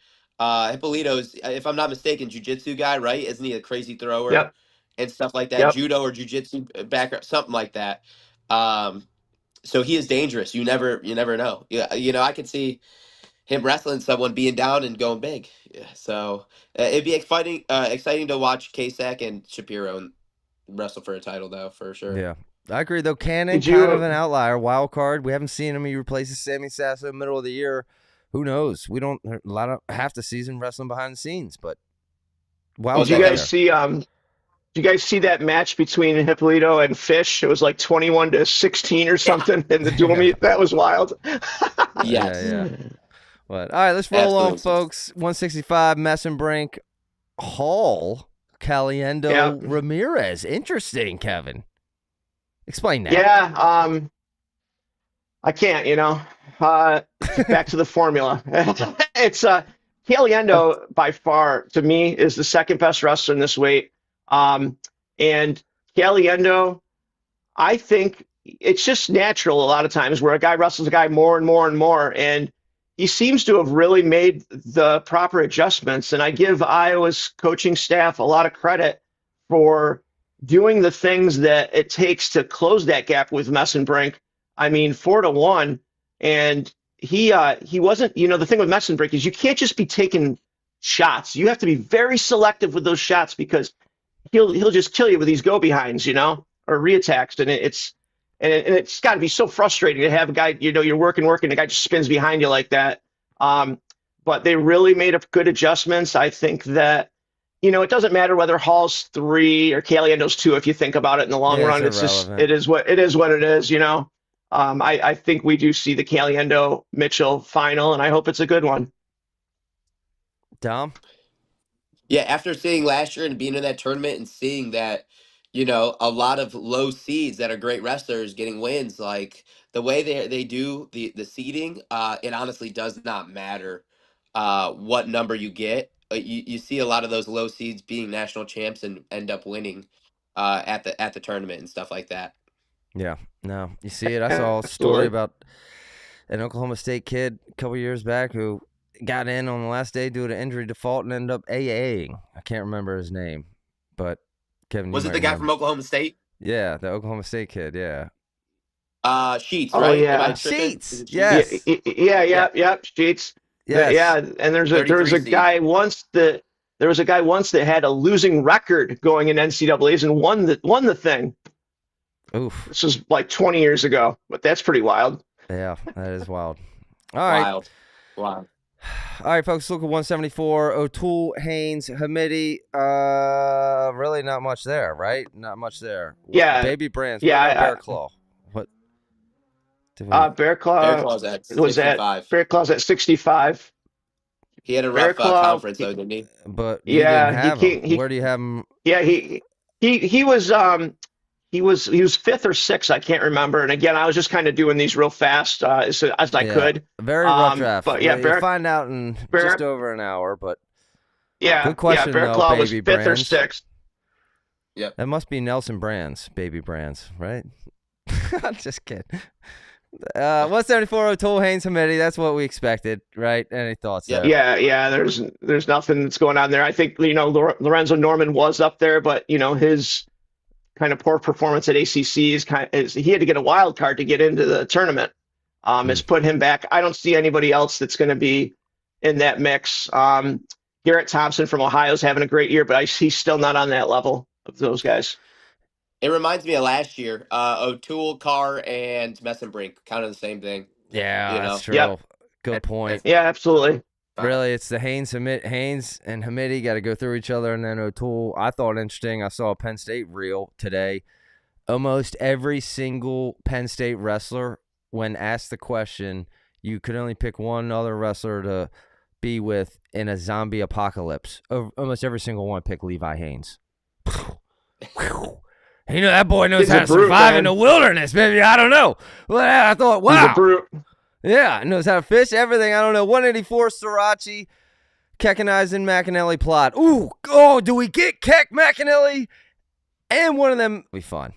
Hippolito's, if I'm not mistaken, jiu-jitsu guy, right? Isn't he a crazy thrower Yep. and stuff like that? Yep. Judo or jiu-jitsu background, something like that. So he is dangerous. You never know. Yeah, I could see him wrestling someone, being down and going big. Yeah, so it'd be exciting to watch Kasek and Shapiro wrestle for a title, though, for sure. Yeah, I agree. Though Cannon, Did you- kind of an outlier, wild card. We haven't seen him. He replaces Sammy Sasso middle of the year. Who knows? We don't half the season wrestling behind the scenes, but wild Did you card guys there. see? Did you guys see that match between Hippolito and Fish? It was like 21-16 or something in the dual meet. That was wild. Yes. Yeah. But all right, let's roll on, Absolutely. folks. 165, Messenbrink, Hall, Caliendo, Yeah. Ramirez. Interesting, Kevin. Explain that. Yeah. I can't. Back to the formula. It's Caliendo by far to me is the second best wrestler in this weight. And Caliendo, I think it's just natural a lot of times where a guy wrestles a guy more and more and more, and he seems to have really made the proper adjustments. And I give Iowa's coaching staff a lot of credit for doing the things that it takes to close that gap with Messenbrink. I mean, 4-1, and he wasn't. The thing with Messenbrink is you can't just be taking shots. You have to be very selective with those shots because he'll just kill you with these go behinds, or reattacks, and it's got to be so frustrating to have a guy, you're working, the guy just spins behind you like that. But they really made good adjustments. I think that, it doesn't matter whether Hall's 3 or Caliendo's 2 if you think about it in the long run. It's just it is what it is. I think we do see the Caliendo Mitchell final, and I hope it's a good one. Dom? Yeah, after seeing last year and being in that tournament and seeing that, a lot of low seeds that are great wrestlers getting wins, like the way they do the seeding, it honestly does not matter what number you get. You see a lot of those low seeds being national champs and end up winning at the tournament and stuff like that. Yeah, no, you see it. I saw a story Absolutely. about an Oklahoma State kid a couple years back who got in on the last day due to injury default and ended up AAing. I can't remember his name, but Kevin, Was you it might the guy remember. from Oklahoma State? Yeah, the Oklahoma State kid. Yeah, Sheets, Oh, right? yeah. Am I tripping? Sheets, Is it yes. Yeah. Sheets. yes. Yeah, and there was 33 a guy once that had a losing record going in NCAA's and won the thing. Oof. This was like 20 years ago, but that's pretty wild. Yeah, that is wild. All right. Wild. All right, folks, look at 174. O'Toole, Haynes, Hamidi. Really not much there, right? Not much there. Yeah. Baby Brands. Yeah, What about Bear Claw? What? Bear Claw Bear Claw's at was 65. Bear Claw's at 65. He had a Bear rough Claw. conference, though, didn't he? But you didn't Yeah, he have him. can't. Where do you have him? Yeah, he was he was fifth or sixth. I can't remember. And again, I was just kind of doing these real fast as I Yeah, could. very rough draft. But yeah, You'll find out in just Bear over an hour. But yeah, good question Bear though, Claw was baby fifth or brands. sixth. Yep. That must be Nelson Brands, baby brands, right? I'm just kidding. 174 O'Toole, Haynes, Hamidi. That's what we expected, right? Any thoughts Yep. there? Yeah. There's nothing that's going on there. I think Lorenzo Norman was up there, but his kind of poor performance at ACC is he had to get a wild card to get into the tournament. Has put him back. I don't see anybody else that's going to be in that mix. Garrett Thompson from Ohio is having a great year, but he's still not on that level of those guys. It reminds me of last year. O'Toole, Carr, and Messenbrink, kind of the same thing. Yeah, that's true. Yep. Good point. Yeah, absolutely. Really, it's the Haynes and Hamidi got to go through each other, and then O'Toole. I thought interesting. I saw a Penn State reel today. Almost every single Penn State wrestler, when asked the question, you could only pick one other wrestler to be with in a zombie apocalypse. Almost every single one picked Levi Haynes. That boy knows how to survive in the wilderness, baby. I don't know. Well, I thought, wow. He's a brute. Yeah, knows how to fish, everything. I don't know. 184, Srirachi, Kekanizen, McAnally plot. Do we get Keck, McAnally? And one of them will be fun.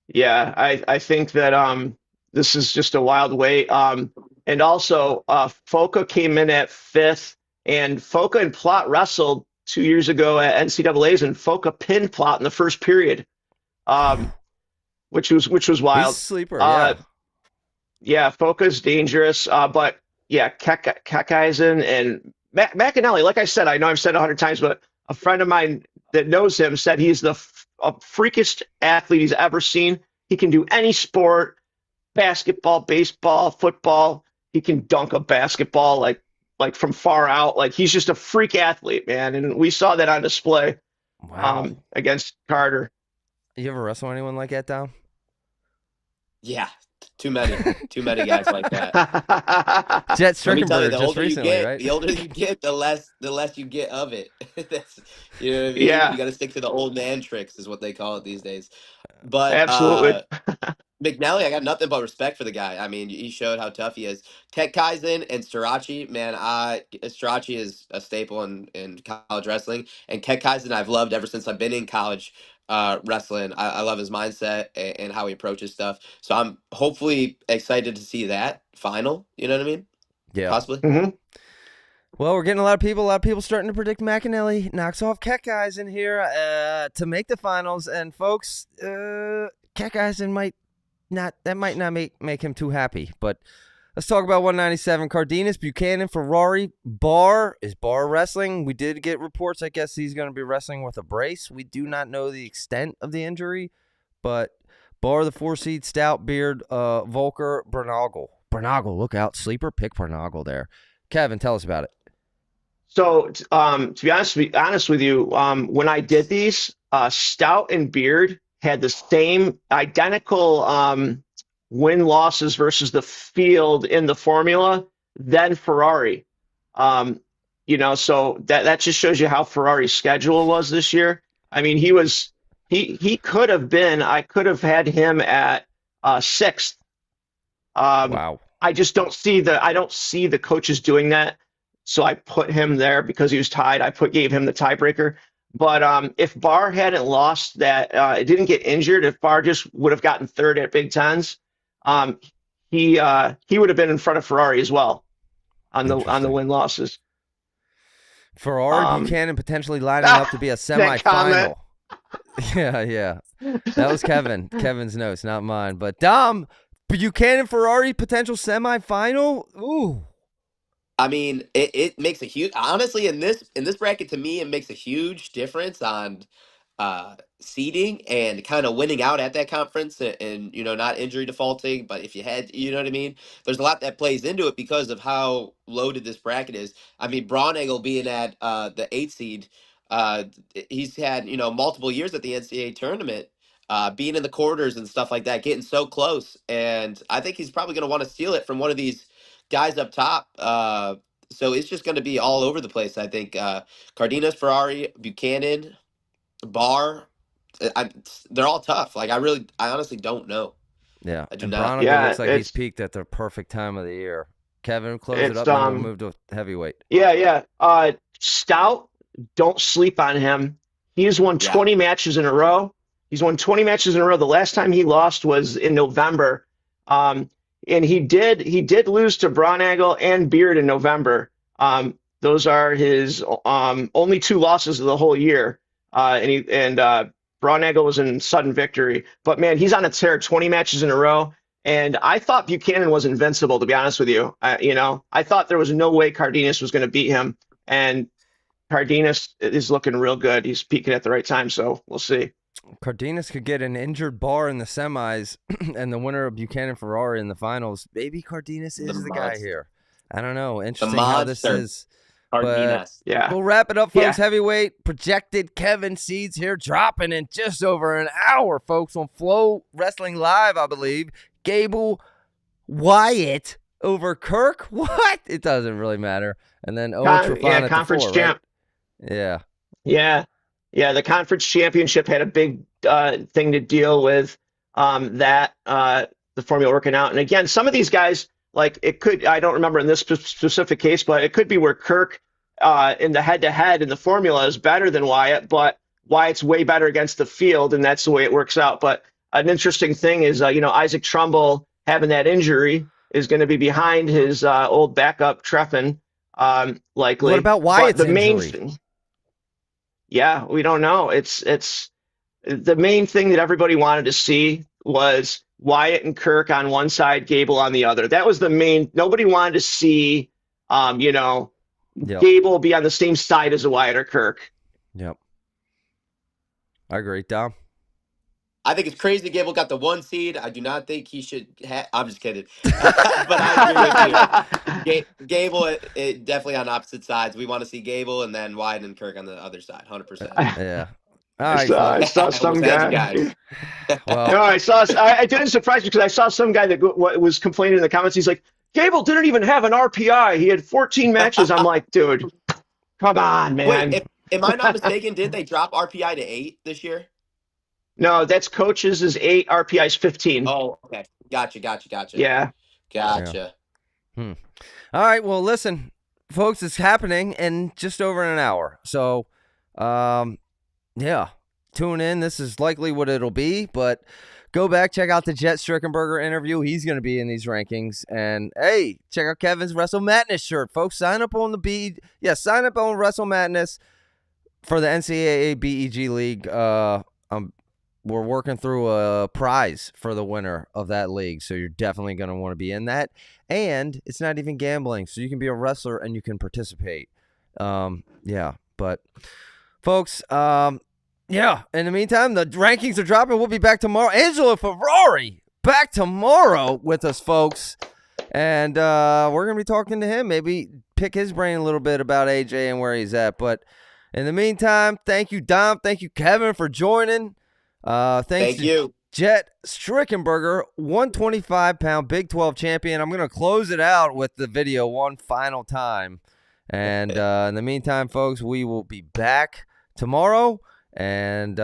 Yeah, I think that this is just a wild way. And also, Foca came in at fifth, and Foca and Plot wrestled 2 years ago at NCAA's, and Foca pinned Plot in the first period, which was wild. He's a sleeper, yeah. Yeah, Foca's dangerous, but yeah, Kekaizen and McAnally. Like I said, I know I've said 100 times, but a friend of mine that knows him said he's the freakiest athlete he's ever seen. He can do any sport, basketball, baseball, football. He can dunk a basketball like from far out. Like he's just a freak athlete, man. And we saw that on display against Carter. You ever wrestle anyone like that, Dom? Yeah, too many guys like that. Jett Strickenberger the just recently, right? The older you get, the less you get of it. That's what I mean? Yeah. You got to stick to the old man tricks, is what they call it these days. But Absolutely. McNally, I got nothing but respect for the guy. I mean, he showed how tough he is. Tek Kaizen and Srirachi, man, Srirachi is a staple in college wrestling, and Tek Kaizen I've loved ever since I've been in college wrestling. I love his mindset and how he approaches stuff. So I'm hopefully excited to see that final. You know what I mean? Yeah. Possibly. Mm-hmm. Well, we're getting a lot of people starting to predict McAnally knocks off Kekaizen here to make the finals. And folks, Kekaizen might not make him too happy. But let's talk about 197. Cardenas, Buchanan, Ferrari, Barr. Is Barr wrestling? We did get reports. I guess he's going to be wrestling with a brace. We do not know the extent of the injury, but Barr, the 4-seed, Stout, Beard, Volker, Bernagle. Bernagle, look out. Sleeper, pick Bernagle there. Kevin, tell us about it. So, to be honest with you, when I did these, Stout and Beard had the same identical win losses versus the field in the formula, then Ferrari. So that just shows you how Ferrari's schedule was this year. I mean, he could have been. I could have had him at sixth. Wow. I just don't see the coaches doing that. So I put him there because he was tied. Gave him the tiebreaker. But if Barr hadn't lost that, it didn't get injured. If Barr just would have gotten third at Big Tens, he would have been in front of Ferrari as well on the win losses. Ferrari, Buchanan potentially lining up to be a semifinal. Yeah. That was Kevin's notes, not mine. But Dom, Buchanan, Ferrari potential semifinal. Ooh. I mean, it makes a huge, honestly, in this bracket, to me, it makes a huge difference on seeding and kind of winning out at that conference and not injury defaulting. But if you had, you know what I mean? There's a lot that plays into it because of how loaded this bracket is. I mean, Braunagel being at the 8th seed, he's had, multiple years at the NCAA tournament, being in the quarters and stuff like that, getting so close. And I think he's probably going to want to steal it from one of these guys up top, So it's just going to be all over the place. I think Cardenas, Ferrari, Buchanan, Barr, they're all tough. Like I honestly don't know. Yeah, I do and not. Broniger looks like he's It's peaked at the perfect time of the year. Kevin, close it it's up, and then we'll move to heavyweight. Yeah. Stout, don't sleep on him. He has won 20 matches in a row. He's won 20 matches in a row. The last time he lost was in November. And he did lose to Broniger and Beard in November. Those are his only 2 losses of the whole year. And Broniger was in sudden victory. But man, he's on a tear, 20 matches in a row. And I thought Buchanan was invincible, to be honest with you. I thought there was no way Cardenas was going to beat him. And Cardenas is looking real good. He's peaking at the right time, so we'll see. Cardenas could get an injured Barr in the semis and the winner of Buchanan Ferrari in the finals. Maybe Cardenas is the guy here. I don't know. Interesting how this is. Cardenas. Yeah. We'll wrap it up, folks. Heavyweight projected Kevin seeds here dropping in just over an hour, folks, on Flow Wrestling Live, I believe. Gable Wyatt over Kirk. What? It doesn't really matter. And then Owen Trufant at conference the 4, champ. Right? Yeah. The conference championship had a big thing to deal with the formula working out. And again, some of these guys, like it could, I don't remember in this specific case, but it could be where Kirk in the head-to-head in the formula is better than Wyatt, but Wyatt's way better against the field, and that's the way it works out. But an interesting thing is, Isaac Trumbull having that injury is going to be behind his old backup Treffin, likely. What about Wyatt's injury? Thing, yeah, we don't know. It's the main thing that everybody wanted to see was Wyatt and Kirk on one side, Gable on the other. That was the main. Nobody wanted to see, Gable be on the same side as a Wyatt or Kirk. Yep. I agree, Dom. I think it's crazy Gable got the 1 seed. I do not think he should have. I'm just kidding. But I agree with you. Gable, definitely on opposite sides. We want to see Gable and then Wyatt and Kirk on the other side, 100%. Yeah. All right, I saw some guy. Well, no, I didn't surprise me because I saw some guy that was complaining in the comments. He's like, Gable didn't even have an RPI. He had 14 matches. I'm like, dude, come on, man. Wait, am I not mistaken? Did they drop RPI to 8 this year? No, that's coaches is 8, RPI is 15. Oh, okay. Gotcha. Yeah. Gotcha. All right. Well, listen, folks, it's happening in just over an hour. So, tune in. This is likely what it'll be, but go back, check out the Jett Strickenberger interview. He's going to be in these rankings. And, hey, check out Kevin's Wrestle Madness shirt, folks. Sign up on sign up on Wrestle Madness for the NCAA BEG League. We're working through a prize for the winner of that league, so you're definitely going to want to be in that. And it's not even gambling, so you can be a wrestler and you can participate. But folks, in the meantime, the rankings are dropping. We'll be back tomorrow. Angelo Ferrari back tomorrow with us, folks. And we're going to be talking to him, maybe pick his brain a little bit about AJ and where he's at. But in the meantime, thank you, Dom. Thank you, Kevin, for joining. Thank you, Jett Strickenberger, 125-pound Big 12 champion. I'm going to close it out with the video one final time. And in the meantime, folks, we will be back tomorrow. And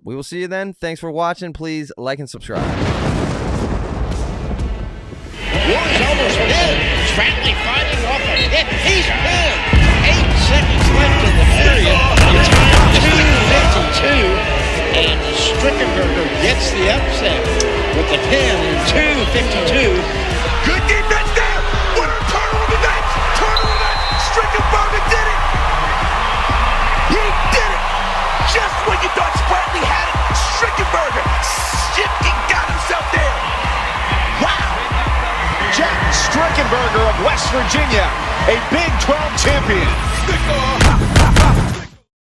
we will see you then. Thanks for watching. Please like and subscribe. War's almost in. Stratton fighting off a hit. He's pinned. 8 seconds left in the period. It's time 2:52. And Strickenberger gets the upset with the pin in 2:52. Good defense there. Winner, turn on the net. Strickenberger did it. He did it. Just when you thought Spratley had it, Strickenberger got himself there. Wow. Jett Strickenberger of West Virginia, a Big 12 champion.